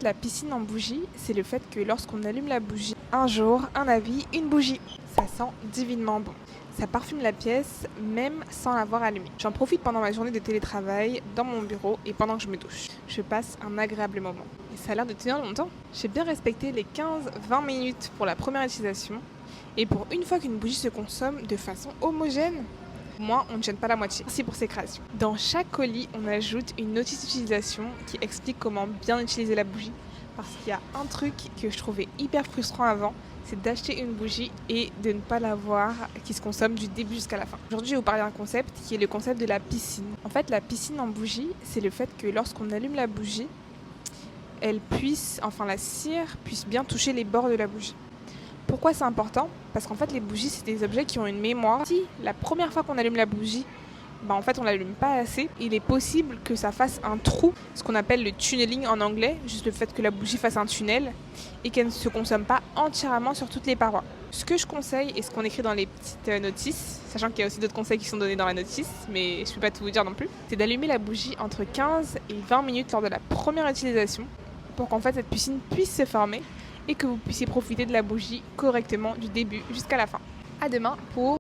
la piscine en bougie, c'est le fait que lorsqu'on allume la bougie, un jour, un avis, une bougie. Ça sent divinement bon. Ça parfume la pièce, même sans l'avoir allumée. J'en profite pendant ma journée de télétravail, dans mon bureau et pendant que je me douche. Je passe un agréable moment. Et ça a l'air de tenir longtemps. J'ai bien respecté les 15-20 minutes pour la première utilisation. Et pour une fois qu'une bougie se consomme de façon homogène, au moins, on ne gêne pas la moitié. Merci pour ces créations. Dans chaque colis, on ajoute une notice d'utilisation qui explique comment bien utiliser la bougie. Parce qu'il y a un truc que je trouvais hyper frustrant avant, c'est d'acheter une bougie et de ne pas la voir qui se consomme du début jusqu'à la fin. Aujourd'hui, je vais vous parler d'un concept qui est le concept de la piscine. En fait, la piscine en bougie, c'est le fait que lorsqu'on allume la bougie, la cire puisse bien toucher les bords de la bougie. Pourquoi c'est important ? Parce qu'en fait, les bougies, c'est des objets qui ont une mémoire. Si la première fois qu'on allume la bougie, en fait, on l'allume pas assez, il est possible que ça fasse un trou, ce qu'on appelle le tunneling en anglais, juste le fait que la bougie fasse un tunnel et qu'elle ne se consomme pas entièrement sur toutes les parois. Ce que je conseille et ce qu'on écrit dans les petites notices, sachant qu'il y a aussi d'autres conseils qui sont donnés dans la notice, mais je ne peux pas tout vous dire non plus, c'est d'allumer la bougie entre 15 et 20 minutes lors de la première utilisation pour qu'en fait cette piscine puisse se former et que vous puissiez profiter de la bougie correctement du début jusqu'à la fin. À demain pour